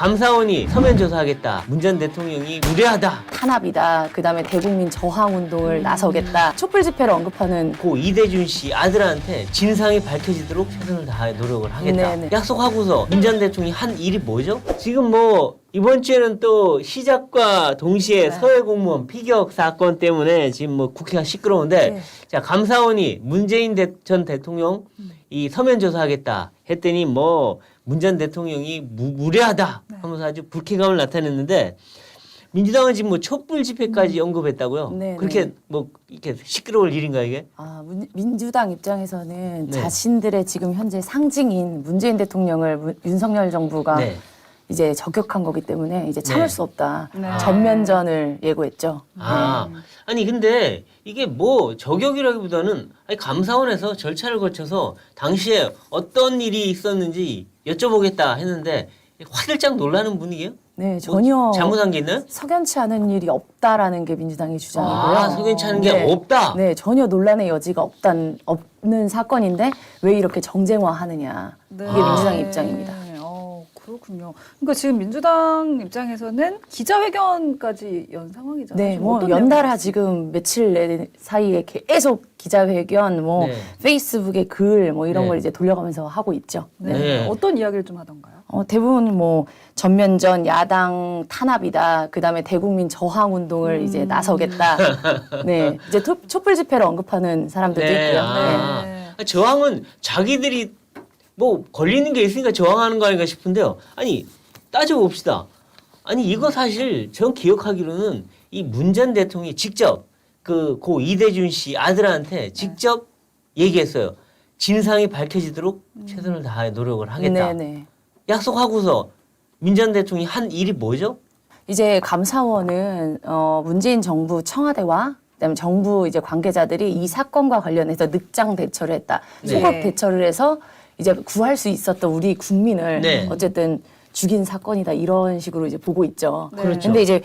감사원이 서면 조사하겠다. 문 전 대통령이 무례하다. 탄압이다. 그다음에 대국민 저항 운동을 나서겠다. 촛불 집회를 언급하는 고 이대준 씨 아들한테 진상이 밝혀지도록 최선을 다해 노력을 하겠다. 네네. 약속하고서 문 전 대통령이 한 일이 뭐죠? 지금 뭐 이번 주에는 또 시작과 동시에 서해 공무원 피격 사건 때문에 지금 뭐 국회가 시끄러운데 네. 자 감사원이 문재인 전 대통령 이 서면 조사하겠다 했더니 뭐 문 전 대통령이 무례하다 하면서 아주 불쾌감을 나타냈는데 민주당은 지금 뭐 촛불 집회까지 언급했다고요? 네, 그렇게 네. 뭐 이렇게 시끄러울 일인가 이게? 민주당 입장에서는 네. 자신들의 지금 현재 상징인 문재인 대통령을 윤석열 정부가 네. 이제 저격한 거기 때문에 이제 참을 네. 수 없다. 네. 전면전을 예고했죠. 아니 근데 이게 뭐 저격이라기보다는 아니 감사원에서 절차를 거쳐서 당시에 어떤 일이 있었는지 여쭤보겠다 했는데 화들짝 놀라는 분위기예요? 네, 전혀 잘못한 게 있나요? 석연치 않은 일이 없다라는 게 민주당의 주장이고요. 아, 석연치 않은 게 네. 없다. 네, 전혀 논란의 여지가 없는 사건인데 왜 이렇게 정쟁화하느냐. 네. 이게 민주당의 입장입니다. 그렇군요. 그러니까 지금 민주당 입장에서는 기자회견까지 연 상황이잖아요. 네, 지금 뭐 어떤 연달아 내용이 지금 며칠 사이에 계속 기자회견, 뭐 네. 페이스북에 글, 뭐 이런 네. 걸 이제 돌려가면서 하고 있죠. 네. 네. 어떤 이야기를 좀 하던가요? 대부분 뭐 전면전 야당 탄압이다. 그다음에 대국민 저항 운동을 이제 나서겠다. 네, 이제 촛불 집회를 언급하는 사람들도 네. 있고요. 아. 네. 저항은 자기들이 뭐 걸리는 게 있으니까 저항하는 거 아닌가 싶은데요. 아니 따져봅시다. 아니 이거 사실 전 기억하기로는 이 문 전 대통령이 직접 그 고 이대준 씨 아들한테 직접 얘기했어요. 진상이 밝혀지도록 최선을 다해 노력을 하겠다. 네. 약속하고서 문 전 대통령이 한 일이 뭐죠? 이제 감사원은 문재인 정부 청와대와 그다음에 정부 이제 관계자들이 이 사건과 관련해서 늑장 대처를 했다. 네. 소급 대처를 해서 이제 구할 수 있었던 우리 국민을 네. 어쨌든 죽인 사건이다 이런 식으로 이제 보고 있죠. 네. 그렇죠. 근데 이제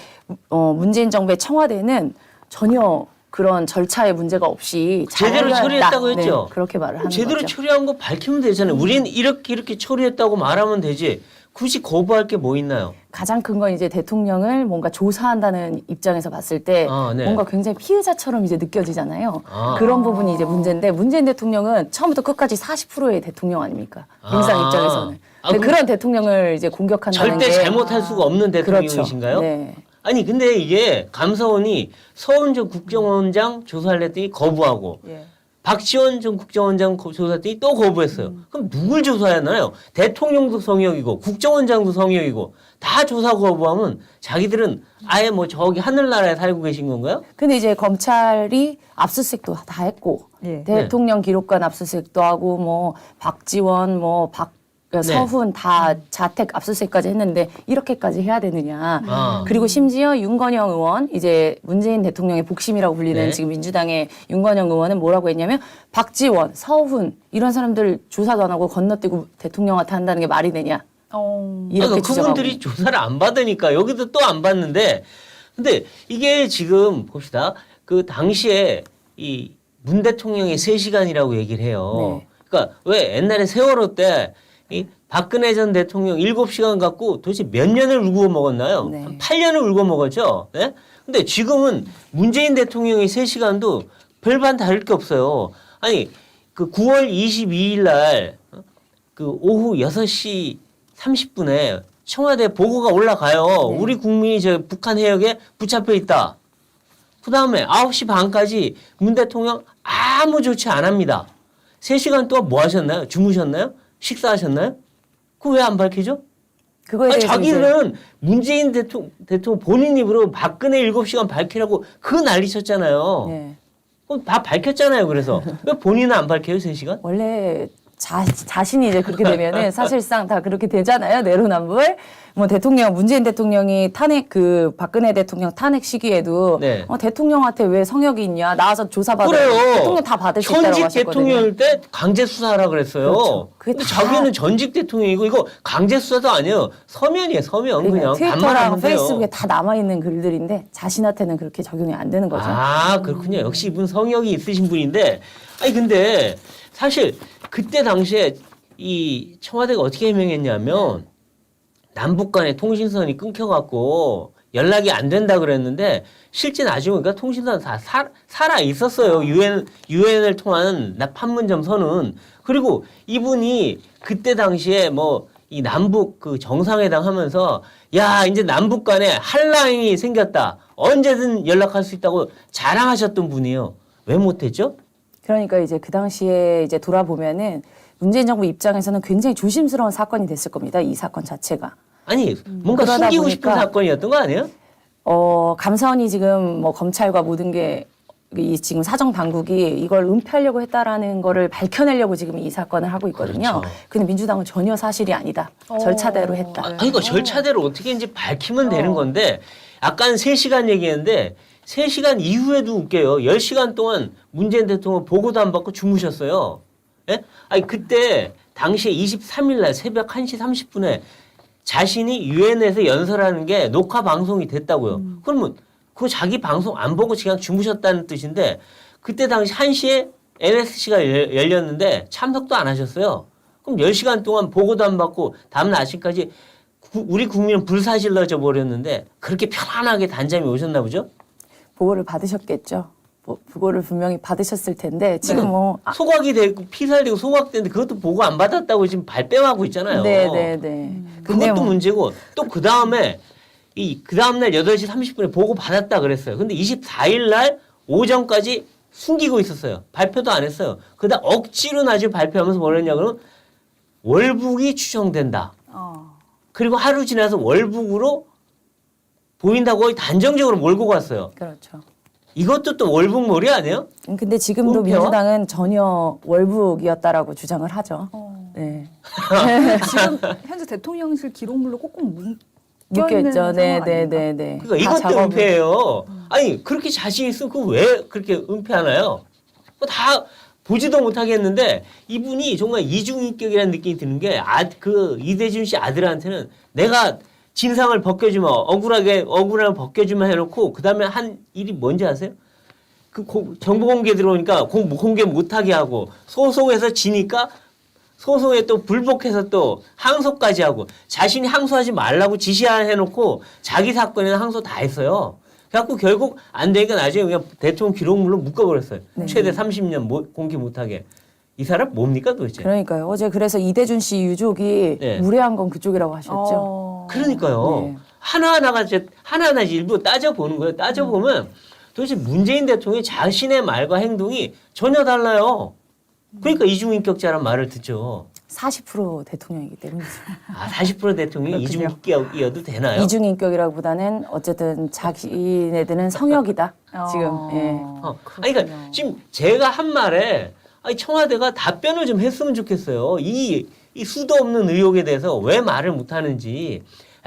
문재인 정부의 청와대는 전혀 그런 절차에 문제가 없이 잘 제대로 해결했다. 처리했다고 했죠? 네, 그렇게 말을 하는 제대로 거죠. 처리한 거 밝히면 되잖아요. 우리는 이렇게 처리했다고 말하면 되지. 굳이 거부할 게 뭐 있나요? 가장 큰 건 이제 대통령을 뭔가 조사한다는 입장에서 봤을 때 네. 뭔가 굉장히 피해자처럼 이제 느껴지잖아요. 아. 그런 부분이 이제 문제인데 문재인 대통령은 처음부터 끝까지 40%의 대통령 아닙니까? 민주당 입장에서는. 근데 그런 대통령을 이제 공격한다는 절대 게 잘못할 수가 없는 대통령이신가요? 그렇죠. 네. 아니 근데 이게 감사원이 서훈 전 국정원장 조사를 했더니 거부하고 예. 박지원 전 국정원장 조사했더니 또 거부했어요. 그럼 누굴 조사하나요? 대통령도 성역이고 국정원장도 성역이고 다 조사 거부하면 자기들은 아예 뭐 저기 하늘나라에 살고 계신 건가요? 근데 이제 검찰이 압수수색도 다 했고 예. 대통령 기록관 압수수색도 하고 뭐 박지원 서훈 다 자택 압수수색까지 했는데 이렇게까지 해야 되느냐. 아. 그리고 심지어 윤건영 의원 이제 문재인 대통령의 복심이라고 불리는 네. 지금 민주당의 윤건영 의원은 뭐라고 했냐면 박지원, 서훈 이런 사람들 조사도 안 하고 건너뛰고 대통령한테 한다는 게 말이 되냐. 이렇게 그러니까 주장하고. 그분들이 조사를 안 받으니까 여기도 또 안 받는데 근데 이게 지금 봅시다. 그 당시에 이 문 대통령의 3시간이라고 얘기를 해요. 네. 그러니까 왜 옛날에 세월호 때 이 박근혜 전 대통령 7시간 갖고 도대체 몇 년을 울고 먹었나요? 네. 한 8년을 울고 먹었죠. 네? 근데 지금은 문재인 대통령의 3시간도 별반 다를 게 없어요. 아니 그 9월 22일 날 그 오후 6시 30분에 청와대 보고가 올라가요. 네. 우리 국민이 저 북한 해역에 붙잡혀 있다. 그 다음에 9시 반까지 문 대통령 아무 조치 안 합니다. 3시간 동안 뭐 하셨나요? 주무셨나요? 식사하셨나요? 그거 왜 안 밝히죠? 그거에 대해서 자기는 문재인 대통령 본인 입으로 박근혜 7시간 밝히라고 그 난리 쳤잖아요. 네. 그럼 다 밝혔잖아요. 그래서 왜 본인은 안 밝혀요? 3시간? 원래 자신이 이제 그렇게 되면은 사실상 다 그렇게 되잖아요. 내로남불. 뭐 문재인 대통령이 박근혜 대통령 탄핵 시기에도 네. 대통령한테 왜 성역이 있냐. 나와서 조사받아요. 그래요. 대통령 다 받을 수 있다고 현직 하셨거든요. 대통령일 때 강제 수사하라 그랬어요. 그렇죠. 그게 근데 다- 자기는 전직 대통령이고 이거 강제 수사도 아니에요. 서면이에요. 서면 그러니까 그냥 트위터랑 반말하면 돼요. 페이스북에 다 남아있는 글들인데 자신한테는 그렇게 적용이 안 되는 거죠. 아 그렇군요. 역시 이분 성역이 있으신 분인데 아니 근데 사실 그때 당시에 이 청와대가 어떻게 해명했냐면 남북 간의 통신선이 끊겨갖고 연락이 안 된다 그랬는데 실제 나중에 보니까 통신선 다 살아 있었어요. 유엔을 통한 판문점 선은. 그리고 이분이 그때 당시에 뭐 이 남북 그 정상회담 하면서 야 이제 남북 간에 한라인이 생겼다. 언제든 연락할 수 있다고 자랑하셨던 분이에요. 왜 못했죠? 그러니까 이제 그 당시에 이제 돌아보면은 문재인 정부 입장에서는 굉장히 조심스러운 사건이 됐을 겁니다. 이 사건 자체가. 아니 뭔가 그러다 숨기고 싶은 보니까 사건이었던 거 아니에요? 감사원이 지금 뭐 검찰과 모든 게 이 지금 사정 당국이 이걸 은폐하려고 했다라는 거를 밝혀내려고 지금 이 사건을 하고 있거든요. 그렇죠. 근데 민주당은 전혀 사실이 아니다. 절차대로 했다. 아니 이거 절차대로 어떻게 이제 밝히면 되는 건데 약간 3시간 얘기했는데 3시간 이후에도 웃겨요. 10시간 동안 문재인 대통령 보고도 안 받고 주무셨어요. 예? 아니 그때 당시에 23일 날 새벽 1시 30분에 자신이 유엔에서 연설하는 게 녹화 방송이 됐다고요. 그러면 그거 자기 방송 안 보고 그냥 주무셨다는 뜻인데 그때 당시 1시에 NSC가 열렸는데 참석도 안 하셨어요. 그럼 10시간 동안 보고도 안 받고 다음날 아침까지 우리 국민은 불사질러져 버렸는데 그렇게 편안하게 단잠이 오셨나 보죠? 보고를 받으셨겠죠. 보고를 분명히 받으셨을 텐데 지금 뭐 소각이 되고 피살되고 소각되는데 그것도 보고 안 받았다고 지금 발뺌하고 있잖아요. 네네네. 그것도 뭐, 문제고 또 그 다음에 그 다음날 8시 30분에 보고 받았다 그랬어요. 근데 24일 날 오전까지 숨기고 있었어요. 발표도 안 했어요. 그다음 억지로 나중에 발표하면서 뭐랬냐 그러면 월북이 추정된다. 그리고 하루 지나서 월북으로 보인다고 단정적으로 몰고 갔어요. 그렇죠. 이것도 또 월북몰이 아니에요? 근데 지금도 은폐와? 민주당은 전혀 월북이었다라고 주장을 하죠. 네. 지금 현재 대통령실 기록물로 꼭꼭 묶여있죠. 상황 아닌가? 네네네네. 그러니까 이것도 은폐예요. 아니 그렇게 자신 있으면 그거 왜 그렇게 은폐하나요? 그거 다 보지도 못하겠는데 이분이 정말 이중인격이라는 느낌이 드는 게 그 이대준 씨 아들한테는 내가 진상을 벗겨주면 억울하게 벗겨주면 해놓고 그 다음에 한 일이 뭔지 아세요? 그 정보 공개 들어오니까 공개 못하게 하고 소송에서 지니까 소송에 또 불복해서 또 항소까지 하고 자신이 항소하지 말라고 지시해놓고 자기 사건에는 항소 다 했어요. 그래갖고 결국 안 되니까 나중에 그냥 대통령 기록물로 묶어버렸어요. 최대 30년 공개 못하게. 이 사람 뭡니까 도대체? 그러니까요. 어제 그래서 이대준 씨 유족이 네. 무례한 건 그쪽이라고 하셨죠. 그러니까요. 네. 하나하나가 하나하나 일부 따져보는 거예요. 따져보면 도대체 문재인 대통령이 자신의 말과 행동이 전혀 달라요. 그러니까 이중인격자란 말을 듣죠. 40% 대통령이기 때문에. 40% 대통령이 이중인격이어도 되나요? 이중인격이라기보다는 어쨌든 자기네들은 성역이다. 지금. 예. 아니, 그러니까 지금 제가 한 말에 청와대가 답변을 좀 했으면 좋겠어요. 이 수도 없는 의혹에 대해서 왜 말을 못 하는지.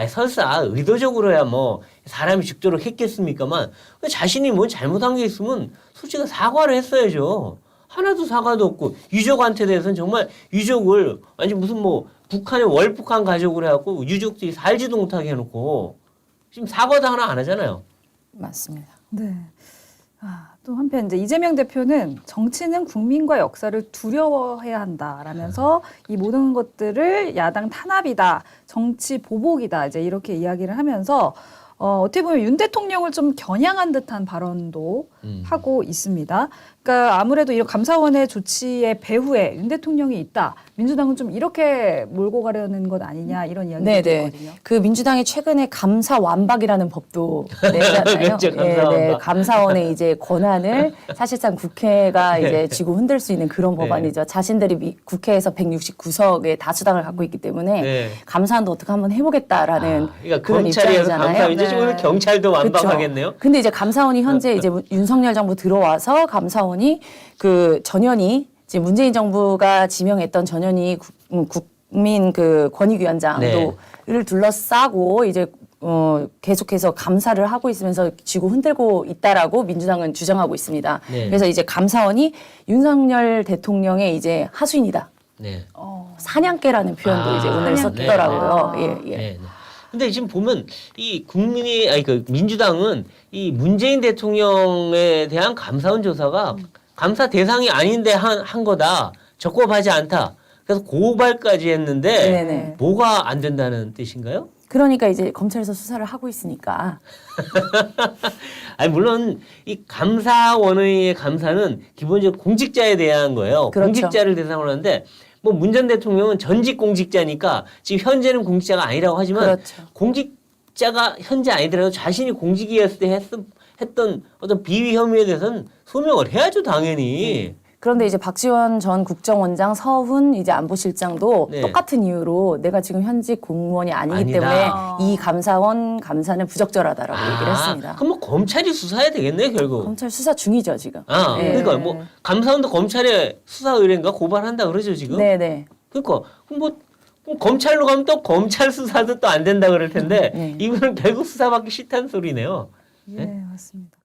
설사 의도적으로야 뭐 사람이 죽도록 했겠습니까만 자신이 뭐 잘못한 게 있으면 솔직히 사과를 했어야죠. 하나도 사과도 없고 유족한테 대해서는 정말 유족을 아니 무슨 뭐 북한의 월북한 가족을 해갖고 유족들이 살지도 못하게 해놓고 지금 사과도 하나 안 하잖아요. 맞습니다. 네. 또 한편 이제 이재명 대표는 정치는 국민과 역사를 두려워해야 한다라면서 이 모든 것들을 야당 탄압이다, 정치 보복이다 이제 이렇게 이야기를 하면서 어떻게 보면 윤 대통령을 좀 겨냥한 듯한 발언도 하고 있습니다. 그러니까 아무래도 이런 감사원의 조치의 배후에 윤 대통령이 있다. 민주당은 좀 이렇게 몰고 가려는 것 아니냐 이런 이야기가 있거든요. 그 민주당이 최근에 감사 완박이라는 법도 내잖아요. 그렇죠, 감사 완박. 감사원의 이제 권한을 사실상 국회가 이제 쥐고 흔들 수 있는 그런 법안이죠. 자신들이 국회에서 169석의 다수당을 갖고 있기 때문에 감사원도 어떻게 한번 해보겠다라는 그러니까 그런 검찰이어서 입장이잖아요. 감사 이제 오늘 경찰도 완박하겠네요. 그쵸. 근데 이제 감사원이 현재 이제 윤석열 정부 들어와서 감사원이 그 전현희 이제 문재인 정부가 지명했던 전현희 국민 그 권익위원장도를 둘러싸고 이제 계속해서 감사를 하고 있으면서 쥐고 흔들고 있다라고 민주당은 주장하고 있습니다. 그래서 이제 감사원이 윤석열 대통령의 이제 하수인이다. 사냥개라는 표현도 이제 오늘 썼더라고요. 예. 근데 지금 보면 이 그 민주당은 이 문재인 대통령에 대한 감사원 조사가 감사 대상이 아닌데 한 거다. 적법하지 않다. 그래서 고발까지 했는데 뭐가 안 된다는 뜻인가요? 그러니까 이제 검찰에서 수사를 하고 있으니까. 아니 물론 이 감사원의 감사는 기본적으로 공직자에 대한 거예요. 그렇죠. 공직자를 대상으로 하는데 뭐 문 전 대통령은 전직 공직자니까 지금 현재는 공직자가 아니라고 하지만 그렇죠. 공직자가 현재 아니더라도 자신이 공직이었을 때 했던 어떤 비위 혐의에 대해서는 소명을 해야죠 당연히. 그런데 이제 박지원 전 국정원장, 서훈 이제 안보실장도 네. 똑같은 이유로 내가 지금 현직 공무원이 아니기 아니다. 때문에 이 감사원 감사는 부적절하다라고 얘기를 했습니다. 그럼 뭐 검찰이 수사해야 되겠네 결국. 검찰 수사 중이죠 지금. 네. 그러니까 뭐 감사원도 검찰에 수사 의뢰인가 고발한다 그러죠 지금. 네네. 그러니까 뭐 그럼 검찰로 가면 또 검찰 수사도 또 안 된다 그럴 텐데 네. 이거는 결국 수사받기 싫다는 소리네요. 예, 맞습니다.